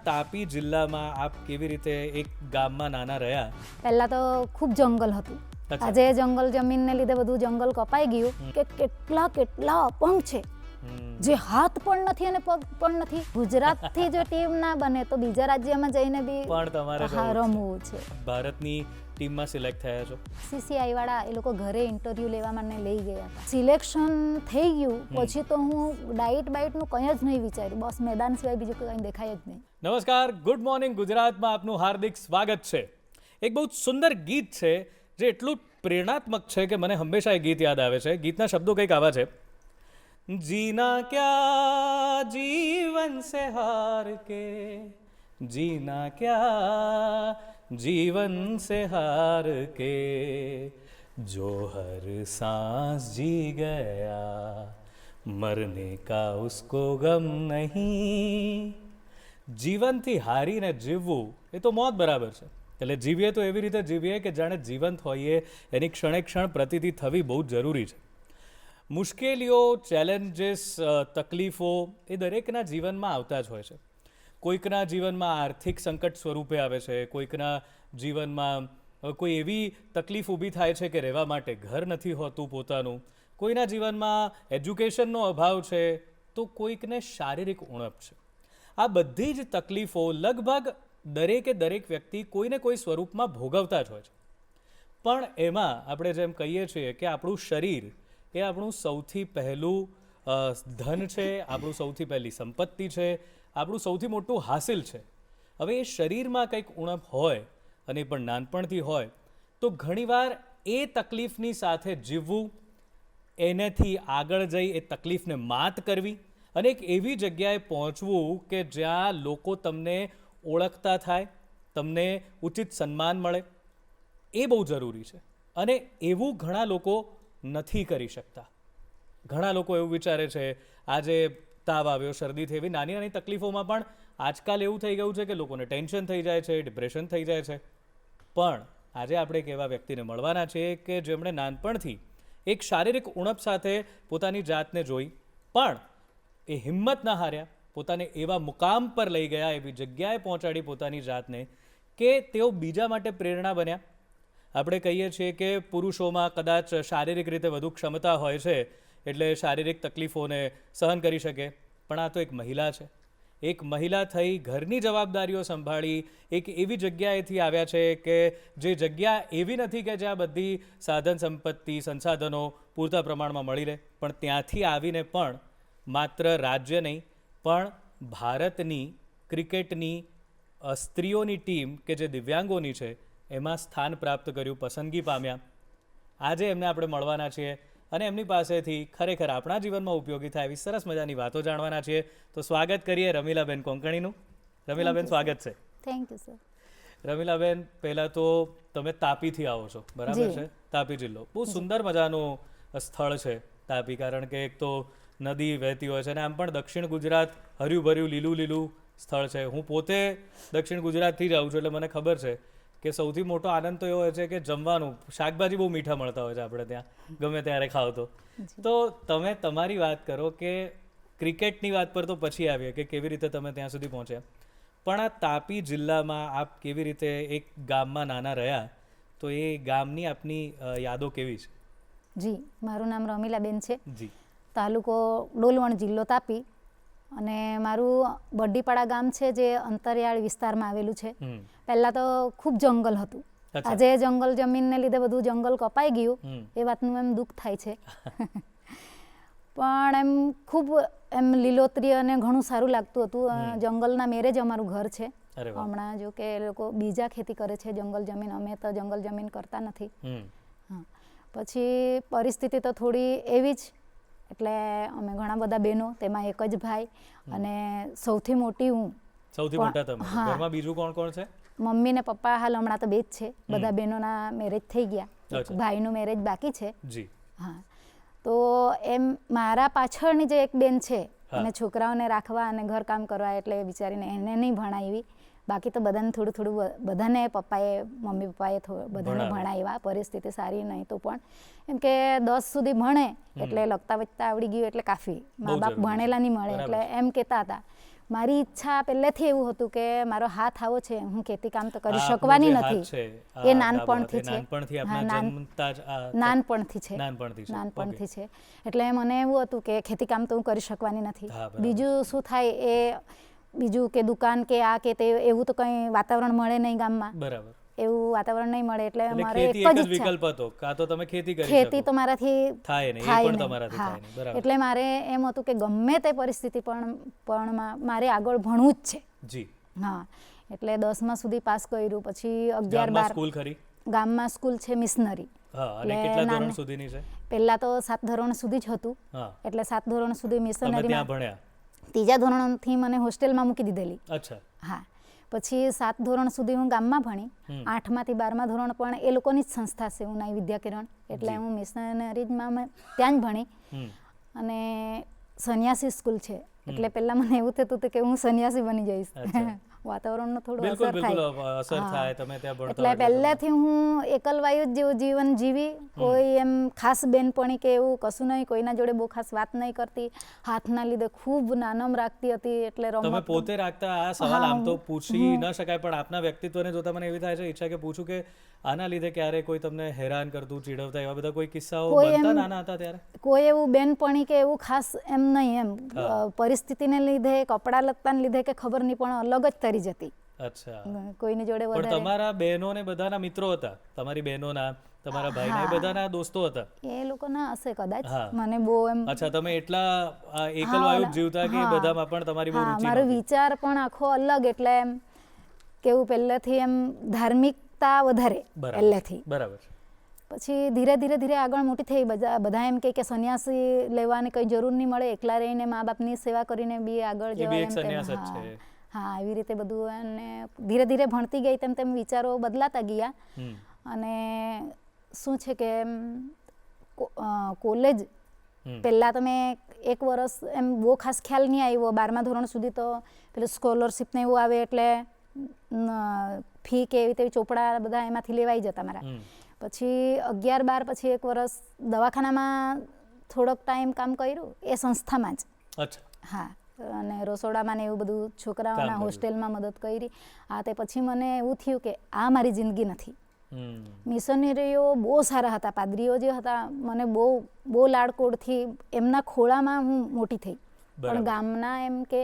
તાપી જિલ્લામાં આપ કેવી રીતે એક ગામમાં નાના રહ્યા? પહેલા તો ખૂબ જંગલ હતું. આજે જંગલ જમીનને લીધે બધું જંગલ કપાઈ ગયું કે કેટલા અપંગ છે જે હાથ પણ નથી અને પગ પણ નથી. ગુજરાતથી જો ટીમ ના બને તો બીજા રાજ્યમાં જઈને બી પણ તમારે રમવું છે. ભારતની ટીમમાં સિલેક્ટ થયા છો. CCI વાળા એ લોકો ઘરે ઇન્ટરવ્યુ લેવા મને લઈ ગયા હતા. સિલેક્શન થઈ ગયું પછી તો હું ડાયટનું કંઈ જ નહીં વિચાર્યું. બસ મેદાન સિવાય બીજું કંઈ દેખાય જ નહીં. નમસ્કાર, ગુડ મોર્નિંગ ગુજરાતમાં આપનું હાર્દિક સ્વાગત છે. એક બહુ સુંદર ગીત છે જે એટલું પ્રેરણાત્મક છે કે મને હંમેશા એ ગીત યાદ આવે છે. ગીતના શબ્દો કંઈક આવા છે: जीना क्या जीवन से हार के, जीना क्या जीवन से हार के, जो हर सांस जी गया मरने का उसको गम नहीं. જીવનથી હારીને જીવવું એ તો મોત બરાબર છે. એટલે જીવીએ તો એવી રીતે જીવીએ કે જાણે જીવંત હોઈએ. એની ક્ષણે ક્ષણ પ્રતીતિ થવી બહુ જ જરૂરી છે. મુશ્કેલીઓ, ચેલેન્જીસ, તકલીફો એ દરેકના જીવનમાં આવતા જ હોય છે. કોઈકના જીવનમાં આર્થિક સંકટ સ્વરૂપે આવે છે, કોઈકના જીવનમાં કોઈ એવી તકલીફ ઊભી થાય છે કે રહેવા માટે ઘર નથી હોતું પોતાનું, કોઈના જીવનમાં એજ્યુકેશનનો અભાવ છે, તો કોઈકને શારીરિક ઉણપ છે. આ બધી જ તકલીફો લગભગ દરેક વ્યક્તિ કોઈને કોઈ સ્વરૂપમાં ભોગવતા જ હોય છે. પણ એમાં આપણે જેમ કહીએ છીએ કે આપણું શરીર એ આપણું સૌથી પહેલું ધન છે, આપણું સૌથી પહેલી સંપત્તિ છે, આપણું સૌથી મોટું હાસિલ છે. હવે એ શરીરમાં કંઈક ઉણપ હોય અને એ પણ નાનપણથી હોય તો ઘણીવાર એ તકલીફની સાથે જીવવું, એનાથી આગળ જઈ એ તકલીફને માત કરવી અને એક એવી જગ્યાએ પહોંચવું કે જ્યાં લોકો તમને ઓળખતા થાય, તમને ઉચિત સન્માન મળે, એ બહુ જરૂરી છે. અને એવું ઘણા લોકો નથી કરી શકતા. ઘણા લોકો એવું વિચારે છે આજે તાવ આવ્યો, શરદી થઈ, એવી નાની નાની તકલીફોમાં પણ આજકાલ એવું થઈ ગયું છે કે લોકોને ટેન્શન થઈ જાય છે, ડિપ્રેશન થઈ જાય છે. પણ આજે આપણે એક એવા વ્યક્તિને મળવાના છીએ કે જેમણે નાનપણથી એક શારીરિક ઉણપ સાથે પોતાની જાતને જોઈ પણ એ હિંમત ના હાર્યા, પોતાને એવા મુકામ પર લઈ ગયા, એવી જગ્યાએ પહોંચાડી પોતાની જાતને કે તેઓ બીજા માટે પ્રેરણા બન્યા. આપણે કહીએ છીએ કે પુરુષોમાં કદાચ શારીરિક રીતે વધુ ક્ષમતા હોય છે એટલે શારીરિક તકલીફોને સહન કરી શકે, પણ આ તો એક મહિલા છે. એક મહિલા થઈ ઘરની જવાબદારીઓ સંભાળી એક એવી જગ્યાએથી આવ્યા છે કે જે જગ્યા એવી નથી કે જ્યાં બધી સાધન સંપત્તિ, સંસાધનો પૂરતા પ્રમાણમાં મળી રહે, પણ ત્યાંથી આવીને પણ માત્ર રાજ્ય નહીં પણ ભારતની ક્રિકેટની સ્ત્રીઓની ટીમ કે જે દિવ્યાંગોની છે એમાં સ્થાન પ્રાપ્ત કર્યું, પસંદગી પામ્યા. આજે એમને આપણે મળવાના છીએ અને એમની પાસેથી ખરેખર આપણા જીવનમાં ઉપયોગી થાય એવી સરસ મજાની વાતો જાણવાના છીએ. તો સ્વાગત કરીએ રમીલાબેન કોંકણીનું. રમીલાબેન, સ્વાગત છે. Thank you sir. રમીલાબેન, પહેલાં તો તમે તાપીથી આવો છો, બરાબર છે? તાપી જિલ્લો બહુ સુંદર મજાનું સ્થળ છે તાપી, કારણ કે એક તો નદી વહેતી હોય છે અને આમ પણ દક્ષિણ ગુજરાત હર્યું ભર્યું લીલું સ્થળ છે. હું પોતે દક્ષિણ ગુજરાતથી જ આવું છું એટલે મને ખબર છે કે સૌથી મોટો આનંદ તો એવો હોય છે કે જમવાનું, શાકભાજી બહુ મીઠા મળતા હોય છે આપણે ત્યાં, ગમે ત્યારે ખાવ તો. તો તમે તમારી વાત કરો કે ક્રિકેટની વાત પર તો પછી આવીએ કે કેવી રીતે તમે ત્યાં સુધી પહોંચ્યા, પણ આ તાપી જિલ્લામાં આપ કેવી રીતે એક ગામમાં નાના રહ્યા, તો એ ગામની આપની યાદો કેવી છે? જી, મારું નામ રમીલાબેન છે. જી. તાલુકો ડોલવણ, જિલ્લો તાપી. અને મારું બરડીપાડા ગામ છે જે અંતરિયાળ વિસ્તારમાં આવેલું છે. પહેલાં તો ખૂબ જંગલ હતું. આજે જંગલ જમીનને લીધે બધું જંગલ કપાઈ ગયું, એ વાતનું એમ દુઃખ થાય છે. પણ એમ ખૂબ એમ લીલોતરી અને ઘણું સારું લાગતું હતું. જંગલના મેરે જ અમારું ઘર છે. હમણાં જો કે એ લોકો બીજા ખેતી કરે છે જંગલ જમીન, અમે તો જંગલ જમીન કરતા નથી. હા, પછી પરિસ્થિતિ તો થોડી એવી જ, એટલે અમે ઘણા બધા બહેનો, તેમાં એક જ ભાઈ અને સૌથી મોટી હું. સૌથી મોટા તમે. ઘરમાં બીજું કોણ કોણ છે? મમ્મી ને પપ્પા હાલ હમણાં તો બે જ છે. બધા બહેનોના મેરેજ થઈ ગયા, ભાઈનું મેરેજ બાકી છે. જી. હા, તો એમ મારા પાછળની જે એક બેન છે અને છોકરાઓને રાખવા અને ઘર કામ કરવા, એટલે બિચારીને એને નહીં ભણાવી. બાકી તો બધાને થોડું બધાને મમ્મી પપ્પાએ બધાને ભણાવ્યા. પરિસ્થિતિ સારી નહીં તો પણ એમ કે 10 સુધી ભણે એટલે લખતા વચતા આવડી ગયું એટલે કાફી. મા બાપ ભણેલા નહીં મળે એટલે એમ કહેતા હતા. મારી ઈચ્છા પહેલેથી એવું હતું કે મારો હાથ આવો છે, હું ખેતી કામ તો કરી શકવાની નથી. એ નાનપણથી છે. નાનપણથી છે. એટલે મને એવું હતું કે ખેતી કામ તો હું કરી શકવાની નથી. બીજું શું થાય એ બીજું કે દુકાન કે આ કે તે એવું તો કંઈ વાતાવરણ મળે નહીં ગામમાં. બરાબર. એવું વાતાવરણ નહીં મળે એટલે મારે એક જ વિકલ્પ હતો, કાં તો તમે ખેતી કરી શકો. ખેતી તો મારાથી થાય નહીં, એ પણ તમારાથી થાય નહીં. બરાબર. એટલે મારે એમ હતું કે ગમે તે પરિસ્થિતિ પણ મારે આગળ ભણવું જ છે. જી. હા, એટલે 10મા સુધી પાસ કર્યું, પછી 11-12 સ્કૂલ ખરી? ગામમાં સ્કૂલ છે મિશનરી. હા, અને કેટલા ધોરણ સુધીની છે? પહેલા તો 7 ધોરણ સુધી જ હતું. એટલે 7 ધોરણ સુધી મિશનરીમાં ત્યાં ભણ્યા? 3જા ધોરણથી મને હોસ્ટેલમાં મૂકી દીધેલી. અચ્છા. હા. પછી 7 ધોરણ સુધી હું ગામમાં ભણી. 8માંથી 12મા ધોરણ પણ એ લોકોની જ સંસ્થા છે ઉનાઈ વિદ્યાકિરણ, એટલે હું મિશનરીમાં ત્યાં જ ભણી. અને સન્યાસી સ્કૂલ છે, એટલે પહેલા મને એવું થતું હતું કે હું સન્યાસી બની જઈશ. વાતાવરણનો થોડો અસર થાય. એટલે પહેલેથી હું એકલવાયુ જેવું જીવન જીવી. કોઈ એમ ખાસ બેનપણી કે એવું કશું નહીં, કોઈના જોડે બહુ ખાસ વાત નહીં કરતી. હાથના લીધે ખૂબ નાનમ રાખતી હતી. એટલે તમે પોતે રાખતા? આ સવાલ આમ તો પૂછી ન શકાય, પણ આપના વ્યક્તિત્વને જોતા મને એવી થાય છે ઈચ્છા કે પૂછું કે આના લીધે ક્યારે કોઈ તમને હેરાન કરતું, ચીડવતા, એવા બધા કોઈ કિસ્સાઓ બનતા નાના હતા ત્યારે? કોઈ એવું બેનપણી કે એવું ખાસ એમ નહીં. એમ પરિસ્થિતિને લીધે, કપડા લત્તાને લીધે કે ખબર નહીં, પણ અલગ જ તરી જતી. અચ્છા. કોઈની જોડે પણ તમારા બહેનો ને બધાના મિત્રો હતા? તમારી બહેનોના, તમારા ભાઈના, એ બધાના દોસ્તો હતા? એ લોકોના હશે કદાચ. મને બહુ એમ. અચ્છા, તમે એટલા એકલવાયુ જીવતા કે બધામાં પણ તમારી બહુ રુચિ? મારો વિચાર પણ આખો અલગ. એટલે એમ કેવું પહેલેથી એમ ધાર્મિકતા વધારે પહેલેથી. બરાબર. પછી ધીરે ધીરે આગળ મોટી થઈ. બધા એમ કે સન્યાસી લેવાની કંઈ જરૂર નહીં મળે, એકલા રહીને મા બાપની સેવા કરીને બી આગળ જવાય. હા, એવી રીતે બધું. અને ધીરે ધીરે ભણતી ગઈ તેમ વિચારો બદલાતા ગયા. અને શું છે કે કોલેજ પહેલાં તો મેં 1 વર્ષ એમ બહુ ખાસ ખ્યાલ નહીં આવ્યો. 12મા ધોરણ સુધી તો પેલું સ્કોલરશીપ ને એવું આવે એટલે ફી કે એવી તેવી ચોપડા બધા એમાંથી લેવાઈ જતા મારા. પછી 11-12 પછી 1 વર્ષ દવાખાનામાં થોડોક ટાઈમ કામ કર્યું, એ સંસ્થામાં જ. અચ્છા. હા. અને રસોડામાં ને એવું બધું છોકરાઓના હોસ્ટેલમાં મદદ કરી. તે પછી મને એવું થયું કે આ મારી જિંદગી નથી. મિશનરીઓ બહુ સારા હતા, પાદરીઓ જે હતા, મને બહુ લાડકોડથી એમના ખોળામાં હું મોટી થઈ. પણ ગામના એમ કે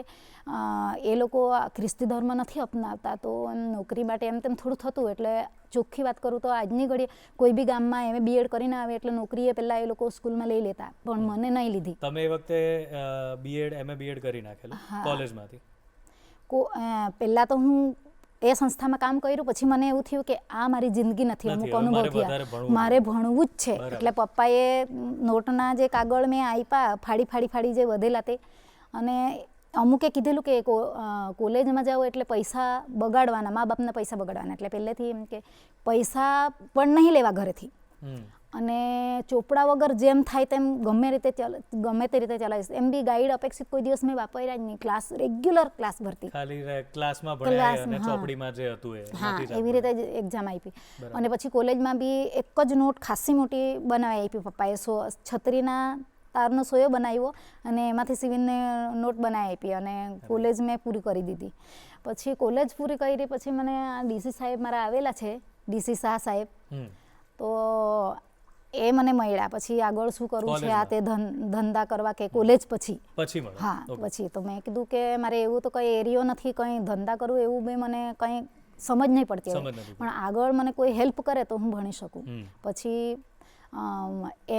એ લોકો ખ્રિસ્તી ધર્મ નથી અપનાવતા, તો એમ નોકરી માટે એમ તેમ થોડું થતું. એટલે ચોખ્ખી વાત કરું તો આજની ઘડીએ કોઈ બી ગામમાં એમ B.Ed કરીને આવે એટલે નોકરીએ પહેલાં એ લોકો સ્કૂલમાં લઈ લેતા, પણ મને નહીં લીધી. તમે એ વખતે B.Ed કરી નાખેલું કોલેજમાંથી? પહેલાં તો હું એ સંસ્થામાં કામ કર્યું, પછી મને એવું થયું કે આ મારી જિંદગી નથી. અમુક અનુભવ થયા, મારે ભણવું જ છે. એટલે પપ્પાએ નોટના જે કાગળ મેં આપ્યા, ફાડી જે વધેલા તે, અને અમુકે કીધેલું કે કોલેજમાં જાઓ એટલે પૈસા બગાડવાના, મા બાપના પૈસા બગાડવાના. એટલે પહેલેથી એમ કે પૈસા પણ નહીં લેવા ઘરેથી, અને ચોપડા વગર જેમ થાય તેમ ગમે તે રીતે ચલાવીશ. એમ બી ગાઈડ અપેક્ષિત કોઈ દિવસ મેં વાપર્યા જ નહીં. ક્લાસ રેગ્યુલર ક્લાસ ભરતી, ખાલી ક્લાસમાં ભણ્યા અને ચોપડીમાં જે હતું એ. હા, એવી રીતે જ એક્ઝામ આપી. અને પછી કોલેજમાં બી એક જ નોટ ખાસી મોટી બનાવી આપી પપ્પાએ. છત્રીના તારનો સોયો બનાવ્યો અને એમાંથી સીવીને નોટ બનાવી આપી, અને કોલેજ મેં પૂરી કરી દીધી. પછી કોલેજ પૂરી કરી પછી મને DC સાહેબ મારા આવેલા છે, DC શાહ સાહેબ. તો એ મને મળ્યા. પછી આગળ શું કરવું છે, આ તે ધંધા કરવા કે કોલેજ પછી? હા, પછી તો મેં કીધું કે મારે એવું તો કંઈ એરિયો નથી, કંઈ ધંધા કરવું એવું બી મને કંઈ સમજ નહીં પડતી, પણ આગળ મને કોઈ હેલ્પ કરે તો હું ભણી શકું. પછી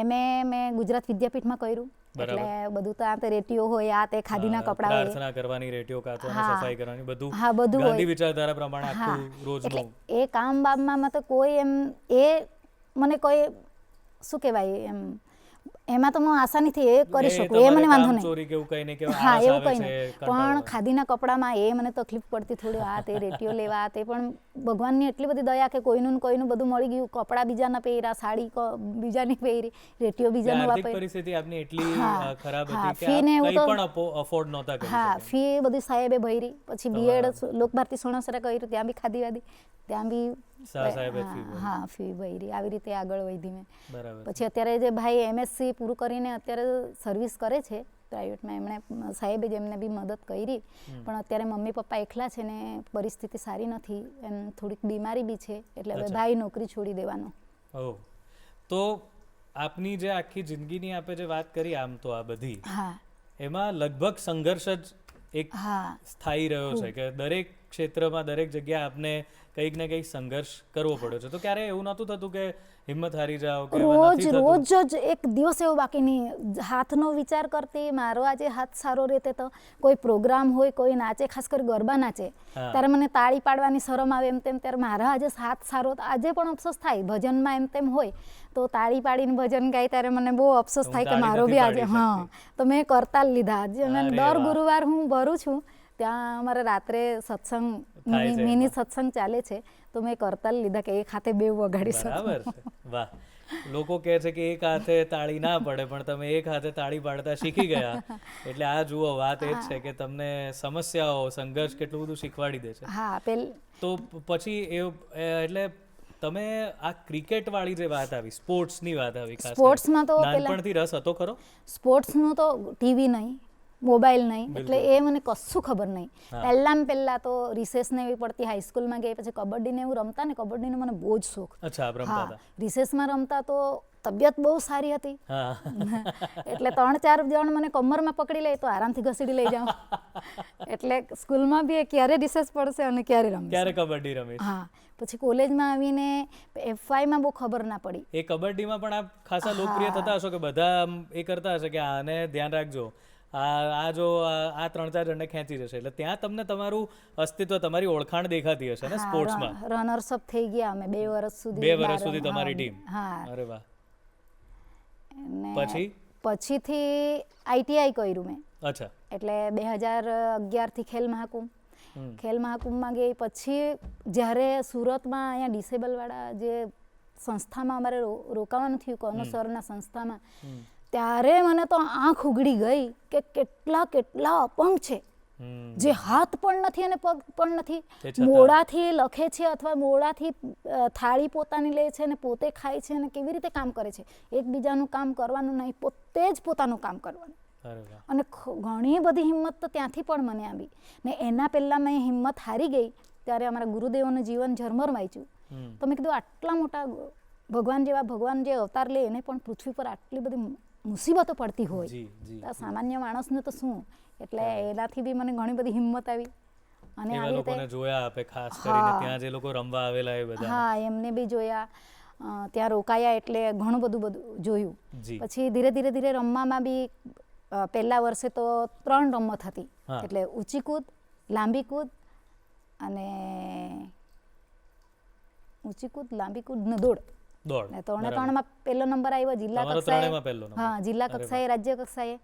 MA મેં ગુજરાત વિદ્યાપીઠમાં કર્યું. એટલે બધું તો આ તે રેટીઓ હોય, આ તે ખાદીના કપડા હોય, પ્રાર્થના કરવાની, રેટીઓ કાચવાની, સફાઈ કરવાની, બધું. હા, બધું ગાંધી વિચારધારા પ્રમાણે આખું રોજનું. એ કામ બાબમાં તો કોઈ એમ એ મને કોઈ શું કહેવાય એમ એમાં તો હું આસાનીથી એ કરી શકું, એ મને વાંધો નહીં. હા, એવું કંઈ નહીં. પણ ખાદીના કપડામાં એ મને તકલીફ પડતી થોડી. આ તે રેટીઓ લેવા, તે પણ ભગવાનની એટલી બધી દયા કે કોઈનું બધું મળી ગયું. કપડાં બીજાના પહેર્યા, સાડી બીજાની પહેરી, રેટીઓ બીજાનું વાપરી. પરિસ્થિતિ આપની એટલી ખરાબ હતી કે કંઈ પણ અફોર્ડ નહોતા કરી શકતા. હા, ફી બધી સાહેબે ભરી. પછી B.Ed લોકભારતી સણોસરા કર્યું, ત્યાં બી ખાદીવાદી, ત્યાં બી હા ફી ભરી. આવી રીતે આગળ વધી મેં. પછી અત્યારે જે ભાઈ MSc પૂરું કરીને અત્યારે સર્વિસ કરે છે, પ્રાઇવેટમાં એમણે સાહેબે જ એમને બી મદદ કરી. પણ અત્યારે મમ્મી પપ્પા એકલા છે ને પરિસ્થિતિ સારી નથી, એમ થોડીક બીમારી બી છે, એટલે હવે ભાઈ નોકરી છોડી દેવાનો. ઓહ, તો આપની જે આખી જિંદગીની આપે જે વાત કરી આમ તો આ બધી, હા, એમાં લગભગ સંઘર્ષ જ એક સ્થાયી રહ્યો છે કે દરેક ક્ષેત્રમાં દરેક જગ્યાએ આપને કંઈક ને કંઈક સંઘર્ષ કરવો પડ્યો છે. તો ક્યારે એવું નહોતું થતું કે હિંમત હારી જાઓ કે રોજ જ એક દિવસ એવો બાકી નહીં, હાથનો વિચાર કરતી, મારો આજે હાથ સારો રહેતે તો કોઈ પ્રોગ્રામ હોય, કોઈ નાચે, ખાસ કરી ગરબા નાચે, ત્યારે મને તાળી પાડવાની શરમ આવે એમ તેમ, ત્યારે મારા આજે હાથ સારો, આજે પણ અફસોસ થાય ભજનમાં એમ તેમ હોય તો તાળી પાડીને ભજન ગાય ત્યારે મને બહુ અફસોસ થાય કે મારો બી આજે તો મેં કરતાલ લીધા. આજે દર ગુરુવાર હું ભરું છું, ત્યાં અમારે રાત્રે સત્સંગ મિની સત્સંગ ચાલે છે, તો મેં કરતાલ લીધા કે એક હાથે બે વગાડી શકું. વાહ, લોકો કહે છે કે એક હાથે તાળી ના પડે, પણ તમે એક હાથે તાળી પાડતા શીખી ગયા, એટલે આ જુઓ વાત એ જ છે કે તમને સમસ્યાઓ સંઘર્ષ કેટલું બધું શીખવાડી દે છે. હા, તો પછી એટલે તમે આ ક્રિકેટ વાળી જે વાત આવી, સ્પોર્ટ્સની વાત આવી, સ્પોર્ટ્સમાં તો નાનપણથી રસ હતો ખરો? સ્પોર્ટ્સનું તો ટીવી નહીં, મોબાઈલ નહીં, એટલે એ મને કશું ખબર નહીં. પહેલા તો રિસેસ ને એવી પડતી, હાઈસ્કૂલમાં ગઈ પછી કબડ્ડી ને એવું રમતા ને, કબડ્ડીનો મને બહુ જ શોખ. રિસેસમાં રમતા તો તબિયત બહુ સારી હતી, એટલે 3-4 જણ મને કમરમાં પકડી લે તો આરામથી ઘસીડી લઈ જાઉં. એટલે સ્કૂલમાં બી ક્યારે રિસેસ પડશે અને ક્યારે રમીશ, ક્યારે કબડ્ડી રમીશ. હા, પછી કોલેજમાં આવીને FYમાં બહુ ખબર ના પડી. એ કબડ્ડીમાં પણ આપ ખાસા લોકપ્રિય થતા હશો કે બધા એ કરતા હશે કે આને ધ્યાન રાખજો, આ જો આ 3-4 જણને ખેંચી જશે, એટલે ત્યાં તમને તમારું અસ્તિત્વ, તમારી ઓળખાણ દેખાતી હશે ને સ્પોર્ટ્સમાં. રનર્સ અપ થઈ ગયા અમે 2 વર્ષ સુધી. 2 વર્ષ સુધી તમારી ટીમ. હા, અરે વાહ. પછીથી ITI કર્યું મેં. અચ્છા. એટલે 2011 થી ખેલ મહાકુંભમાં ગઈ. પછી જ્યારે સુરતમાં અહીંયા ડિસેબલ વાળા જે સંસ્થામાં અમારે રોકાવાનું થયું, કોનો સરના સંસ્થામાં, ત્યારે મને તો આંખ ઉઘડી ગઈ કે કેટલા અપંગ છે, જે હાથ પણ નથી અને પગ પણ નથી, મોડાથી લખે છે અથવા મોડાથી થાળી પોતાની લે છે અને પોતે ખાય છે અને કેવી રીતે કામ કરે છે, એકબીજાનું કામ કરવાનું નહીં, પોતે જ પોતાનું કામ કરવાનું. અને ઘણી બધી હિંમત તો ત્યાંથી પણ મને આવી ને. એના પહેલાં મેં હિંમત હારી ગઈ ત્યારે અમારા ગુરુદેવોનું જીવન ઝરમર વાંચ્યું, તો મેં કીધું આટલા મોટા ભગવાન જે અવતાર લે એને પણ પૃથ્વી પર આટલી બધી મુસીબતો પડતી હોય, સામાન્ય માણસને તો શું. એટલે એનાથી બી મને ઘણી બધી હિંમત આવી. અને આવી રીતે જોયા આપે, ખાસ કરીને ત્યાં જે લોકો રમવા આવેલા એ બધા, હા, એમને બી જોયા, ત્યાં રોકાયા, એટલે ઘણું બધું જોયું. પછી ધીરે રમવામાં બી પહેલા વર્ષે તો 3 રમત હતી, એટલે ઊંચી કૂદ, લાંબી કૂદ અને દોડ. 3માં પહેલો નંબર આવ્યો જિલ્લા કક્ષાએ. હા, જિલ્લા કક્ષાએ, રાજ્ય કક્ષાએ.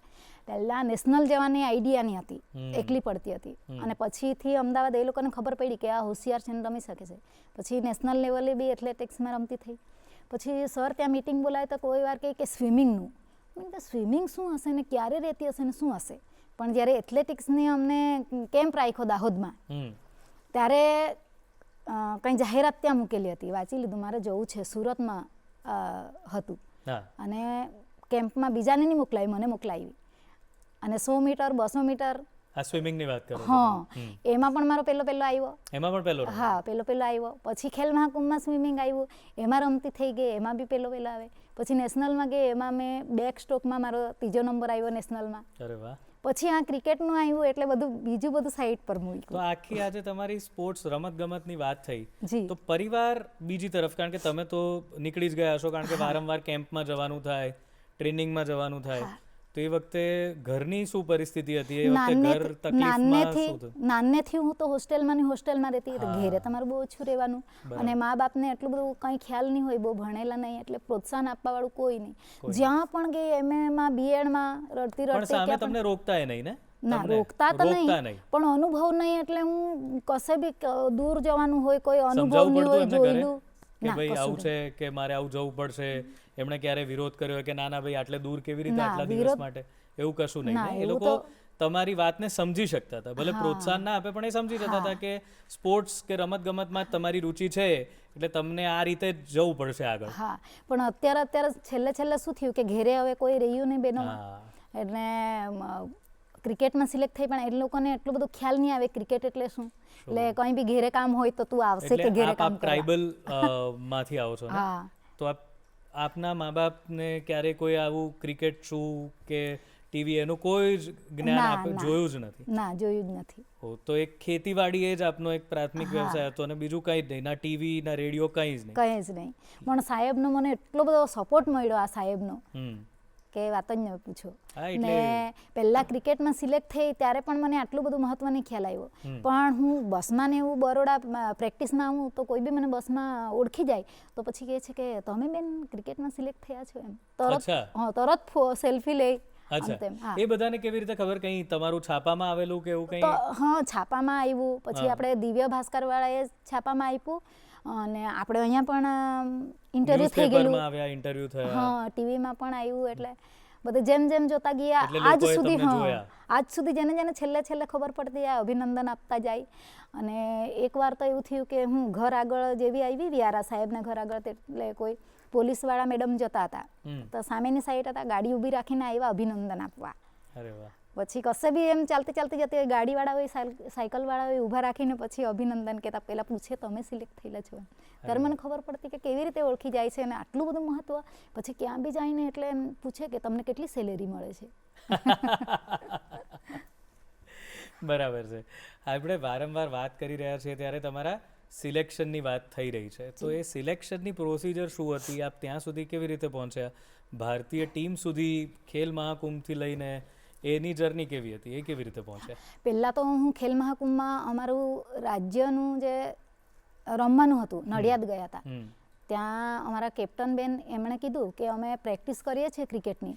પહેલા નેશનલ જવાની આઈડિયાની હતી, એકલી પડતી હતી, અને પછીથી અમદાવાદ એ લોકોને ખબર પડી કે આ હોશિયાર છે ને રમી શકે છે. પછી નેશનલ લેવલે બી એથ્લેટિક્સમાં રમતી થઈ. પછી સર ત્યાં મીટિંગ બોલાવે તો કોઈ વાર કહે કે સ્વિમિંગનું. સ્વિમિંગ શું હશે ને ક્યારે રહેતી હશે ને શું હશે. પણ જ્યારે એથ્લેટિક્સની અમને કેમ્પ રાખ્યો દાહોદમાં, ત્યારે કંઈ જાહેરાત ત્યાં મૂકેલી હતી, વાંચી લીધું, મારે જવું છે. સુરતમાં હતું અને કેમ્પમાં બીજાને નહીં મોકલાવી, મને મોકલાવી. અને 100 મીટર, 200 મીટર, આ સ્વિમિંગની વાત કરો. હા, એમાં પણ મારો પહેલો આવ્યો. એમાં પણ પહેલો? હા, પહેલો આવ્યો. પછી ખેલ મહાકુંભમાં સ્વિમિંગ આવ્યું, એમાં રમતી થઈ ગઈ, એમાં બી પહેલો આવે. પછી નેશનલમાં ગઈ, એમાં મેં બેક સ્ટ્રોકમાં મારો 3જો નંબર આવ્યો નેશનલમાં. અરે વાહ. પછી આ ક્રિકેટનું આવ્યું, એટલે બીજું બધું સાઈડ પર મૂક્યું. તો આખી આજે તમારી સ્પોર્ટ્સ રમતગમતની વાત થઈ, તો પરિવાર બીજી તરફ, કારણ કે તમે તો નીકળી જ ગયા છો, કારણ કે વારંવાર કેમ્પમાં જવાનું થાય, ટ્રેનિંગમાં જવાનું થાય, તો એ વખતે ઘરની શું પરિસ્થિતિ હતી? એ વખતે ઘર તકલીફમાં શું હતું? નાનેથી હું તો હોસ્ટેલમાં રહેતી, એટલે ઘેરે તમારું બહુ ઓછું રહેવાનું, અને મા બાપને એટલું બધું કંઈ ખ્યાલ નહીં હોય, બહુ ભણેલા નહીં, એટલે પ્રોત્સાહન આપવા વાળું કોઈ નહીં. જ્યાં પણ ગઈ MAમાં, BEdમાં રડતી પણ સામે તમને રોકતાય નહીં ને? ના, રોકતા તો નહીં, પણ અનુભવ નહીં, એટલે હું કશે બી દૂર જવાનું હોય, કોઈ અનુભવ નહીં હોય, જોયેલું કે ભાઈ આવું છે કે મારે આવું જવું પડશે, એમણે ક્યારે વિરોધ કર્યો કે ના ભાઈ આટલે દૂર કેવી રીતે આટલા દિવસ માટે, એવું કશું નહીં? એ લોકો તમારી વાતને સમજી શકતા હતા, ભલે પ્રોત્સાહન ના આપે પણ એ સમજી જતા હતા કે સ્પોર્ટ્સ કે રમતગમતમાં તમારી રુચિ છે, એટલે તમને આ રીતે જવું પડશે આગળ. હા, પણ અત્યારે છેલ્લે શું થયું કે ઘેરે હવે કોઈ રહ્યું નહીં બેનો, એટલે ક્રિકેટમાં સિલેક્ટ થઈ પણ એ લોકોને એટલો બધો ખ્યાલ નહીં આવે ક્રિકેટ એટલે શું. એટલે કંઈ બી ઘેરે કામ હોય તો તું આવશે કે ઘેરે કામ કરવા. ટ્રાઇબલ માંથી આવો છો ને? હા. તો આપના મા બાપને ક્યારે કોઈ આવું ક્રિકેટ શું કે ટીવી એનું કોઈ જ જ્ઞાન જોયું જ નથી? ના, જોયું જ નથી. તો એક ખેતીવાડી એ જ આપનો એક પ્રાથમિક વ્યવસાય હતો અને બીજું કંઈ જ નહીં, ના ટીવી ના રેડિયો કંઈ જ નહીં? કંઈ જ નહીં. પણ સાહેબનો મને એટલો બધો સપોર્ટ મળ્યો આ સાહેબનો કે વાત જ ન પૂછો. ને પહેલાં ક્રિકેટમાં સિલેક્ટ થઈ ત્યારે પણ મને આટલું બધું મહત્વ નહીં ખ્યાલ આવ્યો. પણ હું બસમાં ને એવું બરોડા પ્રેક્ટિસમાં આવું તો કોઈ બી મને બસમાં ઓળખી જાય તો પછી કહે છે કે તમે બેન ક્રિકેટમાં સિલેક્ટ થયા છો એમ. તરત સેલ્ફી લે. અચ્છા, એ બધાને કેવી રીતે ખબર? કંઈ તમારું છાપામાં આવેલું કે એવું કંઈ? હા, છાપામાં આવ્યું. પછી આપણે દિવ્ય ભાસ્કર વાળાએ છાપામાં આપ્યું અને આપણે અહીંયા પણ ઇન્ટરવ્યુ થઈ ગયેલું. ઇન્ટરવ્યુ થયા. હા, ટીવીમાં પણ આવ્યું. એટલે બધે જેમ જેમ જોતા ગયા આજ સુધી જેને છેલ્લે ખબર પડતી આ અભિનંદન આપતા જાય. અને એકવાર તો એવું થયું કે હું ઘર આગળ જેવી આવી વ્યારા સાહેબના ઘર આગળ, એટલે કોઈ પોલીસવાળા મેડમ જતા હતા તો સામેની સાઈડ હતા, ગાડી ઊભી રાખીને આવ્યા અભિનંદન આપવા. પછી કશે બી એમ ચાલતી જતી હોય ગાડીવાળા હોય સાયકલવાળા હોય ઊભા રાખીને પછી અભિનંદન કહેતા. પહેલાં પૂછે તમે સિલેક્ટ થયેલા છો એમ. ત્યારે મને ખબર પડતી કે કેવી રીતે ઓળખી જાય છે અને આટલું બધું મહત્વ. પછી ક્યાં બી જઈને એટલે એમ પૂછે કે તમને કેટલી સેલેરી મળે છે. બરાબર છે. આપણે વારંવાર વાત કરી રહ્યા છીએ ત્યારે તમારા સિલેક્શનની વાત થઈ રહી છે. તો એ સિલેક્શનની પ્રોસિજર શું હતી? આપ ત્યાં સુધી કેવી રીતે પહોંચ્યા? ભારતીય ટીમ સુધી ખેલ મહાકુંભથી લઈને એની જર્ની કેવી હતી? એ કેવી રીતે પહોંચ્યા? પહેલાં તો હું ખેલ મહાકુંભમાં અમારું રાજ્યનું જે રમવાનું હતું નડિયાદ ગયા હતા. ત્યાં અમારા કેપ્ટન બેન એમણે કીધું કે અમે પ્રેક્ટિસ કરીએ છીએ ક્રિકેટની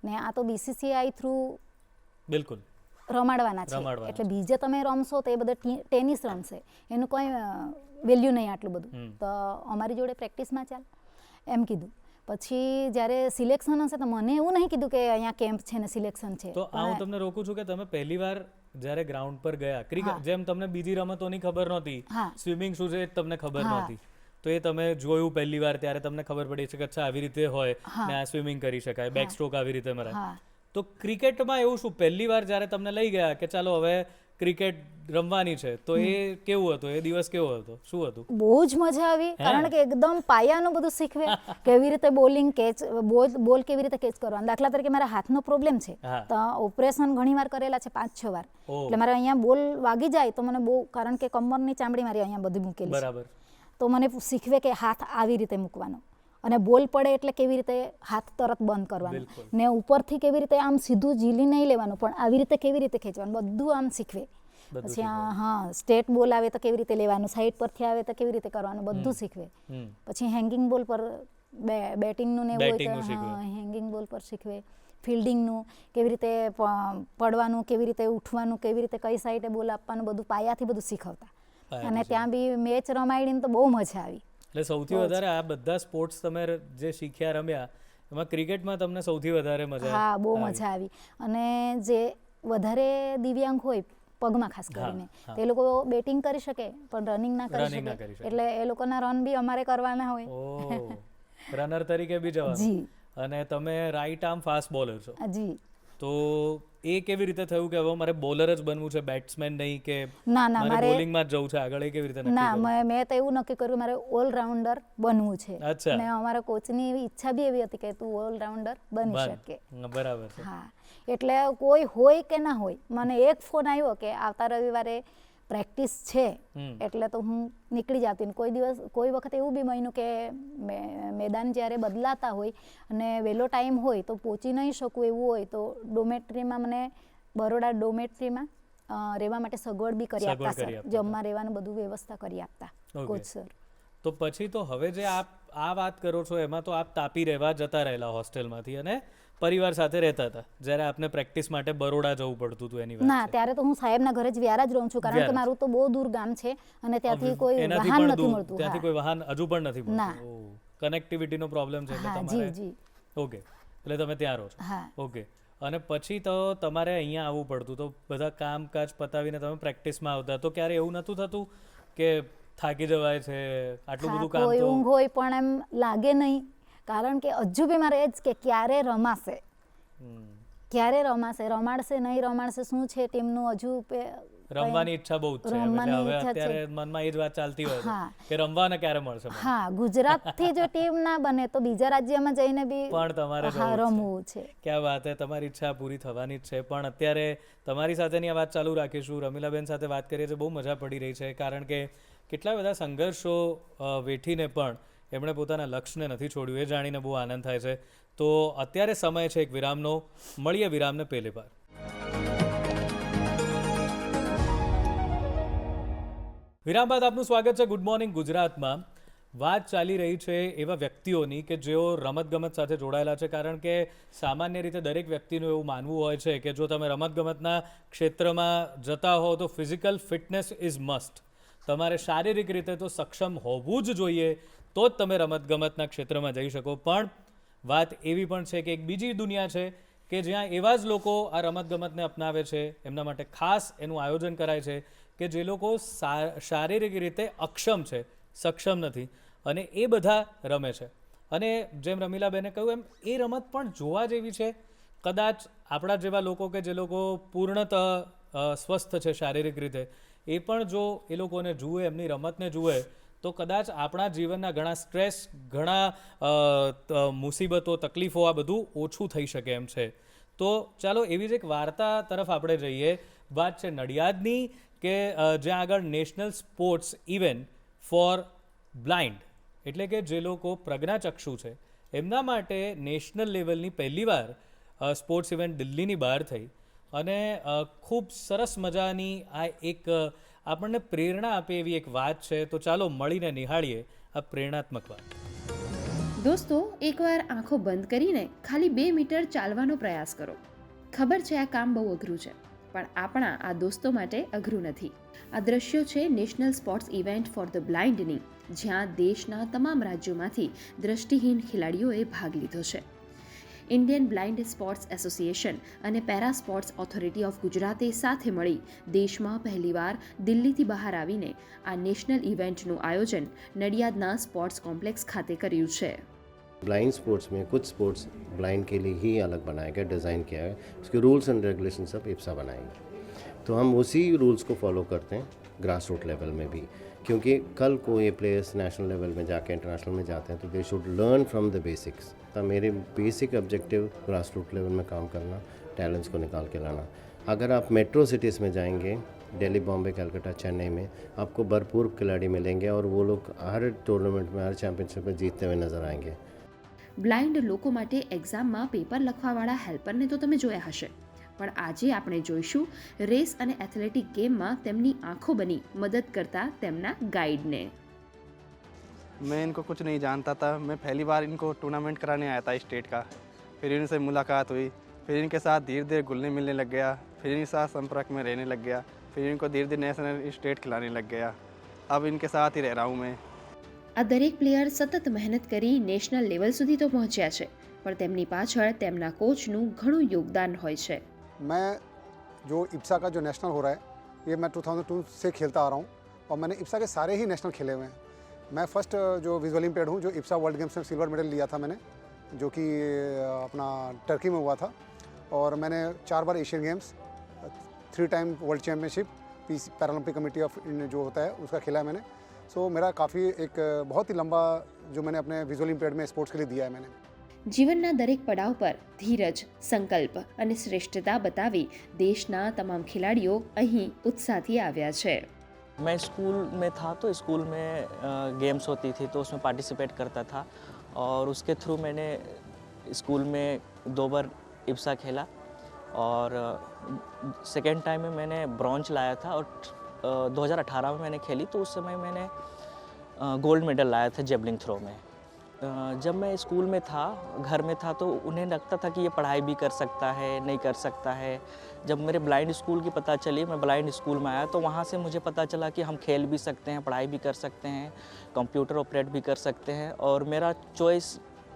ને આ તો BCCI થ્રુ બિલકુલ રમાડવાના છે, એટલે બીજે તમે રમશો તો એ બધા ટેનિસ રમશે, એનું કોઈ વેલ્યુ નહીં આટલું બધું, તો અમારી જોડે પ્રેક્ટિસમાં ચાલ એમ કીધું. પછી જ્યારે સિલેક્શન હશે તો મને એવું નહીં કીધું કે અહીંયા કેમ્પ છે ને સિલેક્શન છે. તો હું તમને રોકું છું કે તમે પહેલી વાર જ્યારે ગ્રાઉન્ડ પર ગયા, ક્રિકેટ જેમ તમને બીજી રમતોની ખબર નહોતી, સ્વિમિંગ શું છે તમને ખબર નહોતી, તો એ તમે જોયું પહેલી વાર ત્યારે તમને ખબર પડી છે કે અચ્છા આવી રીતે હોય ને આ સ્વિમિંગ કરી શકાય, બેક સ્ટ્રોક આવી રીતે મરાય. તો ક્રિકેટમાં એવું શું પહેલી વાર જ્યારે તમને લઈ ગયા કે ચાલો હવે ક્રિકેટ રમવાની છે, તો એ કેવું હતું? એ દિવસ કેવો હતો? શું હતું? બહુ જ મજા આવી, કારણ કે એકદમ પાયાનું બધું શીખવે. કેવી રીતે બોલિંગ, કેચ, બોલ કેવી રીતે કેચ કરવાનું. દાખલા તરીકે મારા હાથનો પ્રોબ્લેમ છે તો ઓપરેશન ઘણી વાર કરેલા છે, 5-6 વાર. એટલે મારે અહીંયા બોલ વાગી જાય તો મને બહુ, કારણ કે કમરની ચામડી મારી અહીંયા બધી મૂકેલી છે, તો મને શીખવે કે હાથ આવી રીતે મૂકવાનો અને બોલ પડે એટલે કેવી રીતે હાથ તરત બંધ કરવાનું ને ઉપરથી કેવી રીતે આમ સીધું ઝીલી નહીં લેવાનું પણ આવી રીતે કેવી રીતે ખેંચવાનું, બધું આમ શીખવે. પછી સ્ટેટ બોલ આવે તો કેવી રીતે લેવાનું, સાઈડ પરથી આવે તો કેવી રીતે કરવાનું, બધું શીખવે. પછી હેંગિંગ બોલ પર બેટિંગનું ને એવું હોય હેંગિંગ બોલ પર શીખવે. ફિલ્ડિંગનું કેવી રીતે પડવાનું, કેવી રીતે ઉઠવાનું, કેવી રીતે કઈ સાઈડે બોલ આપવાનું, બધું પાયાથી બધું શીખવતા. અને ત્યાં બી મેચ રમાડીને તો બહુ મજા આવી. એટલે સૌથી વધારે આ બધા સ્પોર્ટ્સ તમે જે શીખ્યા, રમ્યા, એમાં ક્રિકેટમાં તમને સૌથી વધારે મજા આવી? હા, બહુ મજા આવી. અને જે વધારે દિવ્યાંગ હોય પગમાં ખાસ કરીને, તે લોકો બેટિંગ કરી શકે પણ રનિંગ ના કરી શકે, એટલે એ લોકોના રન બી અમારે કરવાના હોય. રનર તરીકે બી જવાનું. જી. અને તમે રાઈટ આર્મ ફાસ્ટ બોલર છો? જી. તો એ કેવી રીતે થયું કે હવે મારે બોલર જ બનવું છે, બેટ્સમેન નહીં, કે ના મારે બોલિંગમાં જ જવું છે આગળ? એ કેવી રીતે નક્કી કર્યું? ના, મેં તો એવું નક્કી કર્યું મારે ઓલરાઉન્ડર બનવું છે. અચ્છા. અને અમારા કોચની એવી ઈચ્છા બી એવી હતી કે તું ઓલરાઉન્ડર બની શકે. બરાબર છે. હા, એટલે કોઈ હોય કે ના હોય, મને એક ફોન આવ્યો કે આવતા રવિવારે પ્રેક્ટિસ છે, એટલે તો હું નીકળી જતી. કોઈ વખત એવું બી બન્યું કે મેદાન જ્યારે બદલાતા હોય અને વહેલો ટાઈમ હોય તો પહોંચી નહીં શકું એવું હોય તો ડોમેટ્રીમાં મને બરોડા ડોમેટ્રીમાં રહેવા માટે સગવડ બી કરી આપતા સર, જમવા રહેવાનું બધું વ્યવસ્થા કરી આપતા કોચ સર. તો પછી તો હવે જે આપ આ વાત કરો છો એમાં તો આપ તાપી રહેવા જતા રહેલા હોસ્ટેલમાંથી અને પરિવાર સાથે રહેતા હતા જ્યારે આપને પ્રેક્ટિસ માટે બરોડા જવું પડતું હતું એની વાત? ના, ત્યારે તો હું સાહેબના ઘરે જ વ્યારા જ રહું છું, કારણ કે મારું તો બહુ દૂર ગામ છે અને ત્યાંથી કોઈ વાહન નથી મળતું. ત્યાંથી કોઈ વાહન હજુ પણ નથી મળતું? કનેક્ટિવિટીનો પ્રોબ્લેમ છે એટલે તમારે? જી. ઓકે, એટલે તમે ત્યાં રહો છો? ઓકે. અને પછી તો તમારે અહીંયા આવવું પડતું, તો બધા કામકાજ પતાવીને તમે પ્રેક્ટિસમાં આવતા, તો ક્યારે એવું નહોતું થતું કે થાકી જવાય છે આટલું બધું કામ? કોઈ ઊંઘ હોય પણ એમ લાગે નહીં, કારણ કે હજુ બી મારે એ જ કે ક્યારે રમાશે. ક્યારે રમાડશે નહીં રમાડશે શું છે ટીમનું હજુ રમવાની ઈચ્છા બહુ જ છે એટલે હવે અત્યારે મનમાં એ જ વાત ચાલતી હોય છે કે રમવાને ક્યારે મળશે. હા, ગુજરાતથી જો ટીમ ના બને તો બીજા રાજ્યમાં જઈને બી પણ તમારે રમવું છે. ક્યાં વાત છે, તમારી ઈચ્છા પૂરી થવાની જ છે. પણ અત્યારે તમારી સાથેની આ વાત ચાલુ રાખીશું. રમીલાબેન સાથે વાત કરીએ છીએ, બહુ મજા પડી રહી છે કારણ કે કેટલા બધા સંઘર્ષો વેઠીને પણ એમણે પોતાના લક્ષ્યને નથી છોડ્યું, એ જાણીને બહુ આનંદ થાય છે. તો અત્યારે સમય છે એક વિરામનો. મળીએ વિરામને પહેલી વાર. વિરામ બાદ આપનું સ્વાગત છે ગુડ મોર્નિંગ ગુજરાતમાં. વાત ચાલી રહી છે એવા વ્યક્તિઓની કે જેઓ રમતગમત સાથે જોડાયેલા છે, કારણ કે સામાન્ય રીતે દરેક વ્યક્તિનું એવું માનવું હોય છે કે જો તમે રમતગમતના ક્ષેત્રમાં જતા હો તો ફિઝિકલ ફિટનેસ ઇઝ મસ્ટ. તમારે શારીરિક રીતે તો સક્ષમ હોવું જ જોઈએ, તો જ તમે રમતગમતના ક્ષેત્રમાં જઈ શકો. પણ વાત એવી પણ છે કે એક બીજી દુનિયા છે કે જ્યાં એવા જ લોકો આ રમતગમતને અપનાવે છે. એમના માટે ખાસ એનું આયોજન કરાય છે કે જે લોકો શારીરિક રીતે અક્ષમ છે, સક્ષમ નથી, અને એ બધા રમે છે. અને જેમ રમીલાબેને કહ્યું એમ એ રમત પણ જોવા જેવી છે. કદાચ આપણા જેવા લોકો કે જે લોકો પૂર્ણતઃ સ્વસ્થ છે શારીરિક રીતે, એ પણ જો એ લોકોને જુએ, એમની રમતને જુએ, તો કદાચ આપણા જીવનના ઘણા સ્ટ્રેસ, ઘણા મુસીબતો, તકલીફો, આ બધું ઓછું થઈ શકે એમ છે. તો ચાલો એવી જ એક વાર્તા તરફ આપણે જઈએ. વાત છે નડિયાદની કે જ્યાં આગળ national sports event for blind, એટલે કે જે લોકો પ્રજ્ઞાચક્ષુ છે, એમના માટે નેશનલ લેવલની પહેલીવાર સ્પોર્ટ્સ ઇવેન્ટ દિલ્હીની બહાર થઈ. અને ખૂબ સરસ મજાની આ એક આપણને પ્રેરણા આપે એવી એક વાત છે. તો ચાલો મળીને નિહાળીએ આ પ્રેરણાત્મક વાત. દોસ્તો, એકવાર આંખો બંધ કરીને ખાલી 2 મીટર ચાલવાનો પ્રયાસ કરો. ખબર છે આ કામ બહુ અઘરું છે, પણ આપણા આ દોસ્તો માટે અઘરું નથી. આ દ્રશ્યો છે national sports event for the બ્લાઇન્ડની, જ્યાં દેશના તમામ રાજ્યોમાંથી દ્રષ્ટિહીન ખેલાડીઓએ ભાગ લીધો છે. ઇન્ડિયન બ્લાઇન્ડ સ્પોર્ટ્સ એસોસિએશન અને પેરા સ્પોર્ટ્સ ઓથોરિટી ઓફ ગુજરાતે સાથે મળી દેશમાં પહેલીવાર દિલ્હીથી બહાર આવીને આ નેશનલ ઇવેન્ટનું આયોજન નડિયાદના સ્પોર્ટ્સ કોમ્પ્લેક્સ ખાતે કર્યું છે. ब्लाइंड स्पोर्ट्स में कुछ स्पोर्ट्स ब्लाइंड के लिए ही अलग बनाया गया, डिज़ाइन किया है. उसके रूल्स एंड रेगुलेशन सब इप्सा बनाएंगे. तो हम उसी रूल्स को फॉलो करते हैं ग्रास रूट लेवल में भी, क्योंकि कल को ये प्लेयर्स नेशनल लेवल में जाके इंटरनेशनल में जाते हैं तो they should learn from the basics. तो मेरे basic objective grass root level में काम करना, टैलेंट्स को निकाल के लाना. अगर आप मेट्रो सिटीज़ में जाएंगे, दिल्ली, बॉम्बे, कलकत्ता, चेन्नई में, आपको भरपूर खिलाड़ी मिलेंगे और वो लोग हर टूर्नामेंट में, हर चैम्पियनशिप में जीतते हुए नजर आएंगे. બ્લાઇન્ડ લોકો માટે એક્ઝામમાં પેપર લખવાવાળા હેલ્પરને તો તમે જોયા હશે, પણ આજે આપણે જોઈશું રેસ અને એથ્લેટિક ગેમમાં તેમની આંખો બની મદદ કરતા તેમના ગાઈડને. मैं इनको कुछ नहीं जानता था. मैं पहली बार इनको टूर्नामेंट कराने आया था स्टेट का. फिर इनसे मुलाकात हुई, फिर इनके साथ धीरे धीरे घुलने मिलने लग गया, फिर इनके साथ संपर्क में रहने लग गया, फिर इनको धीरे धीरे नेशनल स्टेट खिलाने लग गया. अब इनके साथ ही रह रहा हूँ मैं. આ દરેક પ્લેયર સતત મહેનત કરી નેશનલ લેવલ સુધી તો પહોંચ્યા છે, પણ તેમની પાછળ તેમના કોચનું ઘણું યોગદાન હોય છે. मैं जो इप्सा का जो नेशनल हो रहा है, ये मैं 2002 से खेलता आ रहा हूँ और मैंने इप्सा के सारे ही नेशनल खेले हुए हैं. मैं फर्स्ट जो विजुअल ओलंपियाड हूँ, जो इप्सा वर्ल्ड गेम्स में सिल्वर मेडल लिया था मैंने, जो कि अपना टर्की में हुआ था. और मैंने 4 बार Asian games, 3 time world championship, Paralympic committee of जो होता है उसका खेला है मैंने. सो मेरा काफ़ी एक बहुत ही लंबा जो मैंने अपने विजुअल ओलंपियाड में स्पोर्ट्स के लिए दिया है मैंने. જીવનના દરેક પડાવ પર ધીરજ, સંકલ્પ અને શ્રેષ્ઠતા બતાવી દેશના તમામ ખેલાડીઓ અહીં उत्साहથી આવ્યા છે. मैं स्कूल में था तो स्कूल में गेम्स होती थी तो उसमें पार्टिसिपेट करता था और उसके थ्रू मैंने स्कूल में 2 बार इप्सा खेला और सेकेंड टाइम में मैंने ब्रॉन्ज लाया था और 2018 में मैंने खेली तो उस समय मैंने गोल्ड मेडल लाया था जेवलिन थ्रो में. जब मैं स्कूल में था, घर में था, तो उन्हें लगता था कि ये पढ़ाई भी कर सकता है, नहीं कर सकता है. जब मेरे ब्लाइंड स्कूल की पता चली, मैं ब्लाइंड स्कूल में आया तो वहाँ से मुझे पता चला कि हम खेल भी सकते हैं, पढ़ाई भी कर सकते हैं, कंप्यूटर ऑपरेट भी कर सकते हैं. और मेरा चॉइस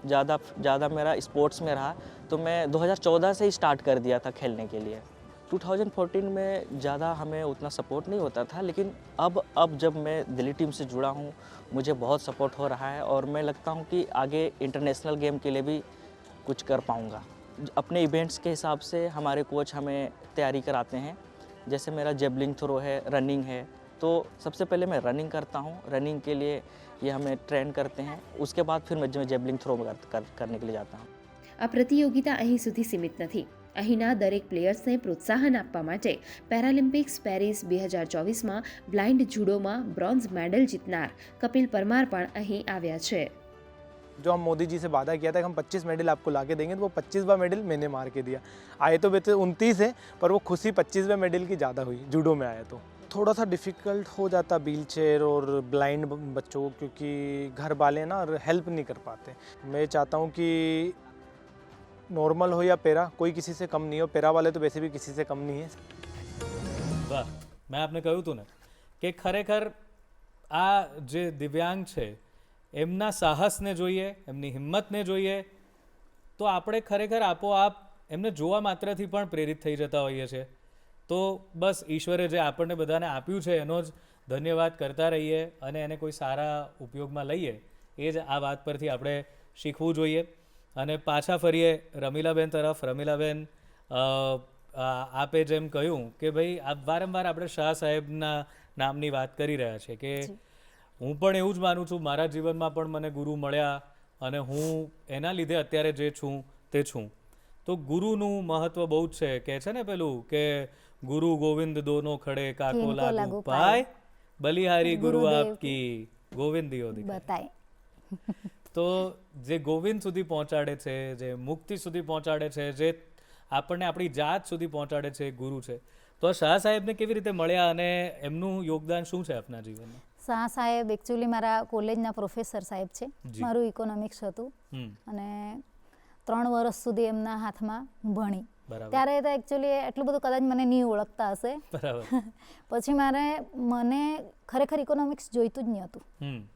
ज़्यादा मेरा स्पोर्ट्स में रहा तो मैं 2014 से ही स्टार्ट कर दिया था खेलने के लिए. 2014 में ज़्यादा हमें उतना सपोर्ट नहीं होता था, लेकिन अब जब मैं दिल्ली टीम से जुड़ा हूँ मुझे बहुत सपोर्ट हो रहा है और मैं लगता हूँ कि आगे इंटरनेशनल गेम के लिए भी कुछ कर पाऊँगा. अपने इवेंट्स के हिसाब से हमारे कोच हमें तैयारी कराते हैं। जैसे मेरा जेवलिंग थ्रो है, रनिंग है, तो सबसे पहले मैं रनिंग करता हूँ। रनिंग के लिए ये हमें ट्रेन करते हैं, उसके बाद फिर मैं जेवलिंग थ्रो करने के लिए जाता हूँ। આ પ્રતિયોગિતા અહીં સુધી સીમિત નથી. અહીંના દરેક પ્લેયર્સને પ્રોત્સાહન આપવા માટે પેરાલિમ્પિક્સ પેરિસ 2024માં બ્લાઇન્ડ જુડોમાં બ્રોન્ઝ મેડલ જીતનાર કપિલ પરમાર પણ અહીં આવ્યા છે. जो हम मोदी जी से वादा किया था कि हम 25 मेडल आपको ला के देंगे, तो वो 25वां मेडल मैंने मार के दिया. आए तो वैसे 29 है, पर वो खुशी 25वें मेडल की ज़्यादा हुई जूडो में आया. तो थोड़ा सा डिफ़िकल्ट हो जाता व्हील चेयर और ब्लाइंड बच्चों को, क्योंकि घर वाले ना हेल्प नहीं कर पाते. मैं चाहता हूँ कि नॉर्मल हो या पैरा, कोई किसी से कम नहीं हो. पैरा वाले तो वैसे भी किसी से कम नहीं है. વાહ, મેં આપને કહ્યું હતું ને કે ખરેખર આ જે દિવ્યાંગ છે એમના સાહસને જોઈએ, એમની હિંમતને જોઈએ તો આપણે ખરેખર આપોઆપ એમને જોવા માત્રથી પણ પ્રેરિત થઈ જતા હોઈએ છીએ. તો બસ ઈશ્વરે જે આપણને બધાને આપ્યું છે એનો જ ધન્યવાદ કરતા રહીએ અને એને કોઈ સારા ઉપયોગમાં લઈએ, એ જ આ વાત પરથી આપણે શીખવું જોઈએ. અને પાછા ફરીએ રમીલાબેન તરફ. રમીલાબેન, આપે જેમ કહ્યું કે ભાઈ આ વારંવાર આપણે શાહ સાહેબના નામની વાત કરી રહ્યા છીએ કે હું પણ એવું જ માનું છું, મારા જીવનમાં પણ મને ગુરુ મળ્યા અને હું એના લીધે અત્યારે જે છું તે છું. તો ગુરુનું મહત્વ બહુ જ છે. કહે છે ને પેલું કે ગુરુ ગોવિંદ દોનો ખડે કાકો લાગુ પાય, બલિહારી ગુરુ આપકી ગોવિંદ દિયો બતાય. તો જે ગોવિંદ સુધી પહોંચાડે છે, જે મુક્તિ સુધી પહોંચાડે છે, જે આપણને આપણી જાત સુધી પહોંચાડે છે, એ ગુરુ છે. તો શાહ સાહેબને કેવી રીતે મળ્યા અને એમનું યોગદાન શું છે આપના જીવનમાં? શાહ સાહેબ એકચ્યુઅલી મારા કોલેજના પ્રોફેસર સાહેબ છે. મારું ઇકોનોમિક્સ હતું અને 3 વર્ષ સુધી એમના હાથમાં હું ભણી. ત્યારે તો એકચ્યુઅલી એટલું બધું કદાચ મને નહીં ઓળખતા હશે. પછી મને ખરેખર ઇકોનોમિક્સ જોઈતું જ નહીં હતું,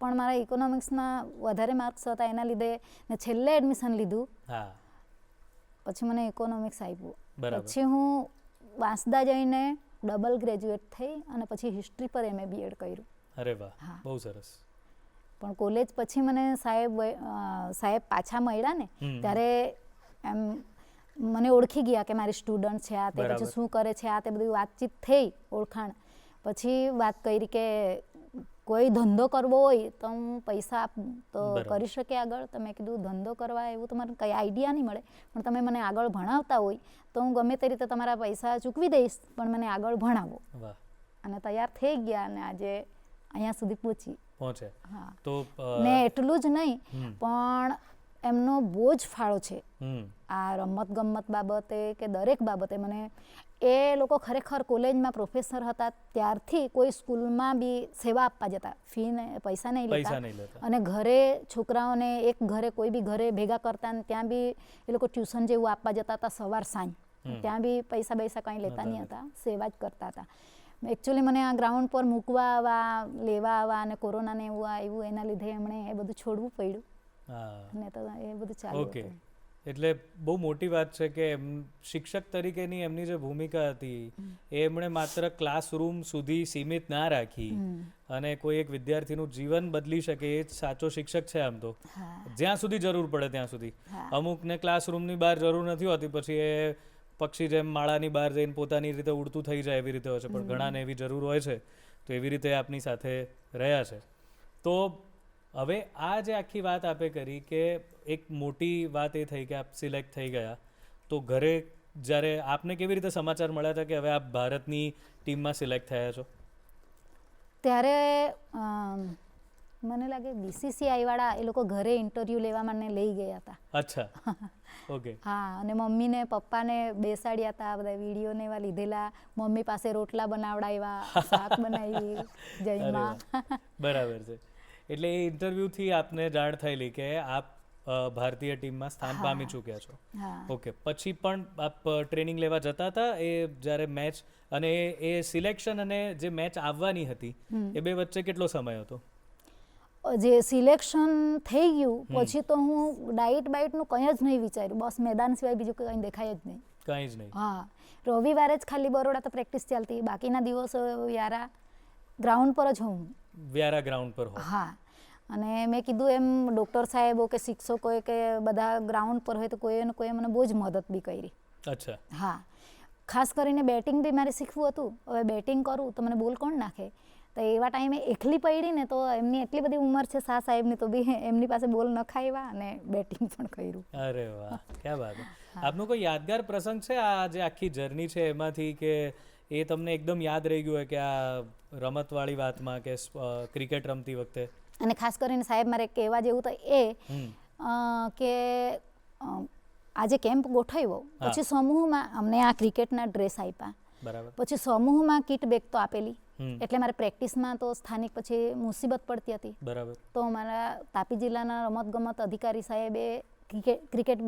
પણ મારા ઇકોનોમિક્સના વધારે માર્ક્સ હતા એના લીધે મેં છેલ્લે એડમિશન લીધું. પછી મને ઇકોનોમિક્સ આપ્યું. પછી હું વાંસદા જઈને ડબલ ગ્રેજ્યુએટ થઈ અને પછી હિસ્ટ્રી પર MA BEd કર્યું. અરે વાહ, બહુ સરસ. પણ કોલેજ પછી મને સાહેબ પાછા મળ્યા ને ત્યારે એમ મને ઓળખી ગયા કે મારી સ્ટુડન્ટ છે આ તે, પછી શું કરે છે આ તે બધી વાતચીત થઈ, ઓળખાણ. પછી વાત કરી કે કોઈ ધંધો કરવો હોય તો હું પૈસા આપું તો કરી શકે આગળ. તો મેં કીધું ધંધો કરવા એવું તો મને કંઈ આઈડિયા નહીં મળે, પણ તમે મને આગળ ભણાવતા હોય તો હું ગમે તે રીતે તમારા પૈસા ચૂકવી દઈશ, પણ મને આગળ ભણાવો. અને તૈયાર થઈ ગયા અને આજે અહીંયા સુધી પહોંચે. હા, તો ને એટલું જ નહીં પણ એમનો બહુ જ ફાળો છે આ રમત ગમત બાબતે કે દરેક બાબતે. મને એ લોકો ખરેખર કોલેજમાં પ્રોફેસર હતા ત્યારથી કોઈ સ્કૂલમાં બી સેવા આપવા જતા, પૈસા નહીં લેતા. અને ઘરે છોકરાઓને એક ઘરે કોઈ બી ઘરે ભેગા કરતા ને ત્યાં બી એ લોકો ટ્યુશન જેવું આપવા જતા હતા સવાર સાંજ. ત્યાં બી પૈસા કંઈ લેતા નહીં હતા, સેવા જ કરતા હતા. એકચ્યુઅલી મને આ ગ્રાઉન્ડ પર મૂકવા આવવા, લેવા આવવા અને કોરોનાને એવું આવ્યું એના લીધે એમણે એ બધું છોડવું પડ્યું. ને તો એ બધું ચાલુ હતું. એટલે બહુ મોટી વાત છે કે શિક્ષક તરીકેની એમની જે ભૂમિકા હતી એ એમણે માત્ર ક્લાસરૂમ સુધી સીમિત ના રાખી અને કોઈ એક વિદ્યાર્થીનું જીવન બદલી શકે એ જ સાચો શિક્ષક છે આમ તો. જ્યાં સુધી જરૂર પડે ત્યાં સુધી. અમુકને ક્લાસરૂમની બહાર જરૂર નથી હોતી, પછી એ પક્ષી જેમ માળાની બહાર જઈને પોતાની રીતે ઉડતું થઈ જાય એવી રીતે હોય છે, પણ ઘણાને એવી જરૂર હોય છે. તો એવી રીતે આપની સાથે રહ્યા છે. તો હવે આ જે આખી વાત આપે કરી કે એક મોટી વાત એ થઈ કે આપ સિલેક્ટ થઈ ગયા, તો ઘરે જ્યારે આપને કેવી રીતે સમાચાર મળ્યા હતા કે હવે આપ ભારતની ટીમમાં સિલેક્ટ થયા છો? ત્યારે મને લાગે BCCI વાળા એ લોકો ઘરે ઇન્ટરવ્યૂ લેવા મને લઈ ગયા હતા. અચ્છા, ઓકે. હા, અને મમ્મીને પપ્પાને બેસાડ્યા હતા, બધા વિડીયો ને એવા લીધેલા, મમ્મી પાસે રોટલા બનાવડાવ્યા, શાક બનાવી જઈમાં. બરાબર છે. એટલે એ ઇન્ટરવ્યૂથી આપને જાણ થયેલી કે આપ ભારતીય ટીમમાં સ્થાન પામી ચૂક્યા છો. ઓકે. પછી પણ આપ ટ્રેનિંગ લેવા જતા હતા એ જ્યારે મેચ અને એ સિલેક્શન અને જે મેચ આવવાની હતી એ બે વચ્ચે કેટલો સમય હતો? જે સિલેક્શન થઈ ગયું પછી તો હું ડાયટ બાઇટનું કંઈ જ નહીં વિચાર્યું, બસ મેદાન સિવાય બીજું કંઈ દેખાય જ નહીં. કંઈ જ નહીં. હા, રવિવારે જ ખાલી બરોડા તો પ્રેક્ટિસ ચાલતી, બાકીના દિવસો વ્યારા ગ્રાઉન્ડ પર જ હું. વ્યારા ગ્રાઉન્ડ પર? હા. અને મેં કીધું એમ ડૉક્ટર સાહેબો કે શિક્ષકોએ કે બધા ગ્રાઉન્ડ પર હોય તો કોઈએ ને કોઈએ મને બહુ જ મદદ બી કરી. અચ્છા. હા, ખાસ કરીને બેટિંગ બી મારે શીખવું હતું. હવે બેટિંગ કરું તો મને બોલ કોણ નાખે, તો એવા ટાઈમે એકલી પડી ને તો એમની એટલી બધી ઉંમર છે શાહ સાહેબની, તો બી એમની પાસે બોલ ન ખાવ્યા અને બેટિંગ પણ કર્યું. અરે વાહ, ક્યાં વાત છે. આપનો કોઈ યાદગાર પ્રસંગ છે આ જે આખી જર્ની છે એમાંથી, કે એ તમને એકદમ યાદ રહી ગયું હોય કે આ રમતવાળી વાતમાં કે ક્રિકેટ રમતી વખતે? અને ખાસ કરીને સાહેબ મારે કહેવા જેવું તો એ કે આજે કેમ્પ ગોઠવ્યો પછી સમૂહમાં અમને આ ક્રિકેટના ડ્રેસ આપ્યા, બરાબર, પછી સમૂહમાં કિટ બેગ તો આપેલી, એટલે મારે પ્રેક્ટિસમાં તો સ્થાનિક પછી મુસીબત પડતી હતી, બરાબર, તો મારા તાપી જિલ્લાના રમતગમત અધિકારી સાહેબે ક્રિકેટ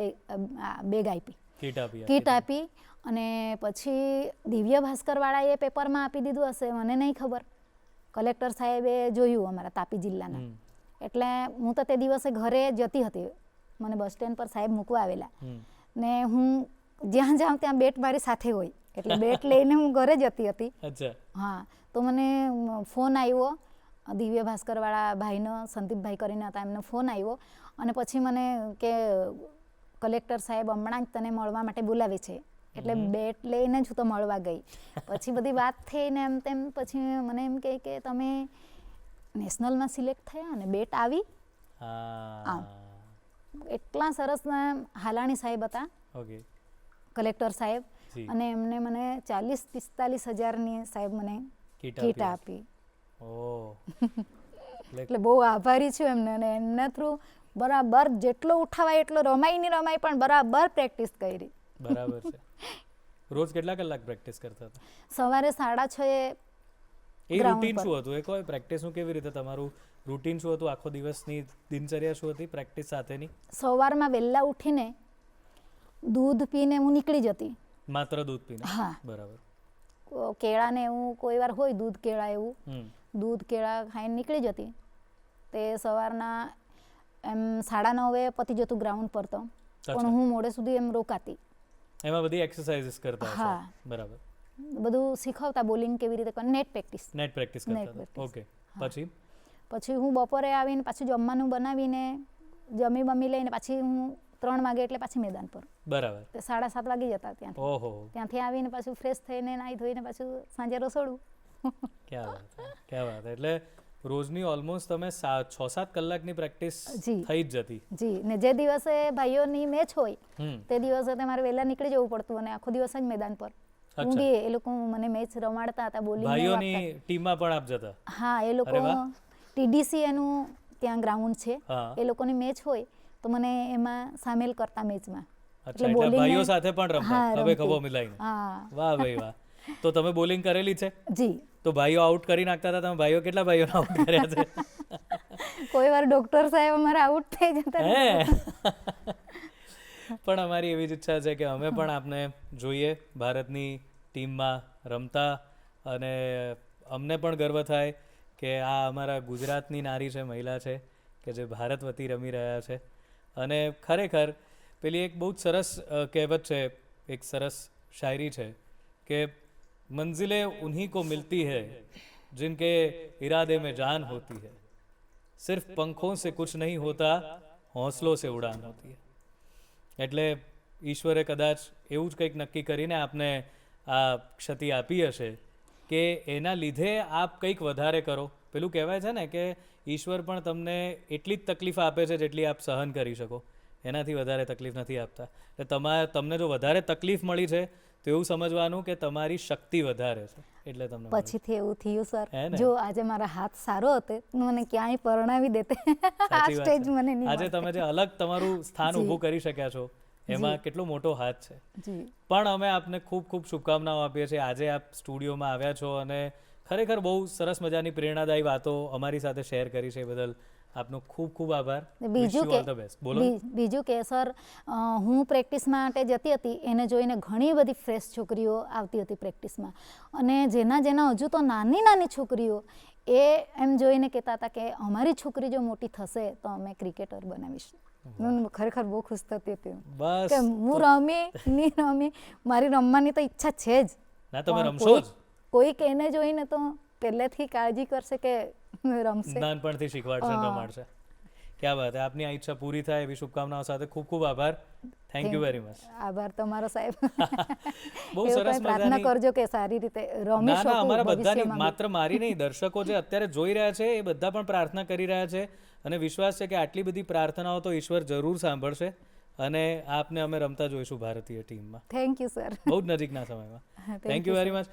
બેગ આપી, કીટ આપી. અને પછી દિવ્ય ભાસ્કરવાળાએ પેપરમાં આપી દીધું હશે, મને નહીં ખબર. કલેક્ટર સાહેબે જોયું અમારા તાપી જિલ્લાના, એટલે હું તો તે દિવસે ઘરે જતી હતી, મને બસ સ્ટેન્ડ પર સાહેબ મૂકવા આવેલા, ને હું જ્યાં જાઉં ત્યાં બેટ મારી સાથે હોય, એટલે બેટ લઈને હું ઘરે જતી હતી. હા, તો મને ફોન આવ્યો દિવ્ય ભાસ્કરવાળા ભાઈનો, સંદીપભાઈ કરીને હતા, એમનો ફોન આવ્યો અને પછી મને કે કલેક્ટર સાહેબ હમણાં જ તને મળવા માટે બોલાવે છે, એટલે બેટ લઈને જ હું તો મળવા ગઈ. પછી બધી વાત થઈ ને એમ તેમ, પછી મને એમ કહે કે તમે નેશનલમાં સિલેક્ટ થયા અને બેટ આવી. આમ એટલા સરસ હાલાણી સાહેબ હતા, કલેક્ટર સાહેબ, અને એમને મને 40-45 હજારની સાહેબ મને કીટ આપી. એટલે બહુ આભારી છું એમને, અને એમના થ્રુ બરાબર જેટલો ઉઠાવાય એટલો રમાય નહીં રમાય પણ બરાબર પ્રેક્ટિસ કરી. બરાબર છે. રોજ કેટલા કલાક પ્રેક્ટિસ કરતા હતા? સવારે 6:30. એ રૂટીન શું હતું? એ કોઈ પ્રેક્ટિસનું કેવી રીતે તમારું રૂટીન શું હતું? આખો દિવસની દિનચર્યા શું હતી પ્રેક્ટિસ સાથેની? સવારમાં વહેલા ઉઠીને દૂધ પીને હું નીકળી જતી. માત્ર દૂધ પીને? હા, બરાબર. કેળા ને એવું કોઈ વાર હોય, દૂધ કેળા એવું, દૂધ કેળા ખાઈને નીકળી જતી. તે સવારના એમ 9:30 પતી જતું ગ્રાઉન્ડ પર, તો પણ હું મોડે સુધી એમ રોકાતી. એમાં બધી એક્સરસાઇઝીસ કરતા? હા, બરાબર. બધું શીખવતા, બોલિંગ કેવી રીતે કરવું, નેટ પ્રેક્ટિસ કરતા. ઓકે. પછી હું બપોરે આવીને પાછું જમવાનું બનાવીને જમી લઈને પાછી હું 3 વાગે એટલે પાછી મેદાન પર. બરાબર. 7:30 વાગી જતા ત્યાંથી. ઓહો. ત્યાંથી આવીને પાછું ફ્રેશ થઈને નાહી ધોઈને પાછું સાંજે રસોડું. ક્યાં વાત. એટલે રોજની ઓલમોસ્ટ તમે 6-7 કલાકની પ્રેક્ટિસ થઈ જ જતી? જી. ને જે દિવસે ભાઈઓની મેચ હોય તે દિવસે તમારે વહેલા નીકળી જવું પડતું, અને આખો દિવસ જ મેદાન પર ઊંઘી. એ લોકો મને મેચ રમાડતા હતા, બોલિંગ. ભાઈઓની ટીમમાં પણ આપ જતા? હા, એ લોકો TDC એનું ત્યાં ગ્રાઉન્ડ છે, એ લોકોની મેચ હોય તો મને એમાં સામેલ કરતા મેચમાં. એટલે ભાઈઓ સાથે પણ રમતા, હવે ખભો મિલાઈને? વાહ ભાઈ વાહ. તો તમે બોલિંગ કરેલી છે? જી. તો ભાઈઓ આઉટ કરી નાખતા હતા? તમે ભાઈઓ કેટલા ભાઈઓ આઉટ કર્યા છે? કોઈ વાર ડોક્ટર સાહેબ અમારા આઉટ થઈ જતા. પણ અમારી એવી જ ઈચ્છા છે કે અમે પણ આપને જોઈએ ભારતની ટીમમાં રમતા, અને અમને પણ ગર્વ થાય કે આ અમારા ગુજરાતની નારી છે, મહિલા છે કે જે ભારત વતી રમી રહ્યા છે. અને ખરેખર પેલી એક બહુ જ સરસ કહેવત છે, એક સરસ શાયરી છે કે મંजिलें उन्हीं को मिलती है जिनके इरादे में जान होती है, सिर्फ पंखों से कुछ नहीं होता, हौसलों से उड़ान होती है. એટલે ઈશ્વરે કદાચ એવું જ કંઈક નક્કી કરીને આપને આ ક્ષતિ આપી હશે કે એના લીધે આપ કંઈક વધારે કરો. પેલું કહેવાય છે ને કે ઈશ્વર પણ તમને એટલી જ તકલીફ આપે છે જેટલી આપ સહન કરી શકો, એનાથી વધારે તકલીફ નથી આપતા. એટલે તમને જો વધારે તકલીફ મળી છે તો એવું સમજવાનું કે તમારી શક્તિ વધારે છે, એટલે તમને પછીથી એવું થયું સર, જો આજે મારા હાથ સારો હતો મને ક્યાંય પરણાવી દેતે. આ સ્ટેજ મને નહીં. આજે તમે જે અલગ તમારું સ્થાન ઊભું કરી શક્યા છો એમાં કેટલો મોટો હાથ છે. પણ અમે આપને ખૂબ ખૂબ શુભકામનાઓ આપીએ છીએ. આજે આપ સ્ટુડિયોમાં આવ્યા છો અને ખરેખર બહુ સરસ મજાની પ્રેરણાદાયી વાતો અમારી સાથે શેર કરી છે, એ બદલ આપનો ખૂબ ખૂબ આભાર. બીજું કે સર, હું પ્રેક્ટિસ માટે જતી હતી, એને જોઈને ઘણી બધી ફ્રેશ છોકરીઓ આવતી હતી પ્રેક્ટિસમાં, અને જેના હજુ તો નાની છોકરીઓ એ એમ જોઈને કહેતા હતા કે અમારી છોકરી જો મોટી થશે તો અમે ક્રિકેટર બનાવીશું. હું ખરેખર બહુ ખુશ થતી હતી કે હું રમી મારી રમવાની તો ઈચ્છા છે જ. ના, તમે રમશો જ. કોઈક એને જોઈને તો પહેલેથી કાળજી કરશે કે રમશે. નાનપણથી શીખવાડશે અને હા. રમાડશે. ક્યાં વાત હે, આપની આ ઈચ્છા પૂરી થાય એવી શુભકામનાઓ સાથે ખૂબ ખૂબ આભાર. Thank you very much. આભાર તમારો સાહેબ. બહુ એવું સરસ કંઈ પ્રાર્થના મજાની. કરજો કે સારી રીતે રમી ના ના, શકું અમારા બધાની, ભવિષ્યમાં બી. માત્ર મારી નહીં, દર્શકો જે અત્યારે જોઈ રહ્યા છે એ બધા પણ પ્રાર્થના કરી રહ્યા છે અને વિશ્વાસ છે કે આટલી બધી પ્રાર્થનાઓ તો ઈશ્વર જરૂર સાંભળશે અને આપને અમે રમતા જોઈશું ભારતીય ટીમમાં થેન્ક યુ સર. બહુ જ નજીકના સમયમાં. Thank thank you, you very much.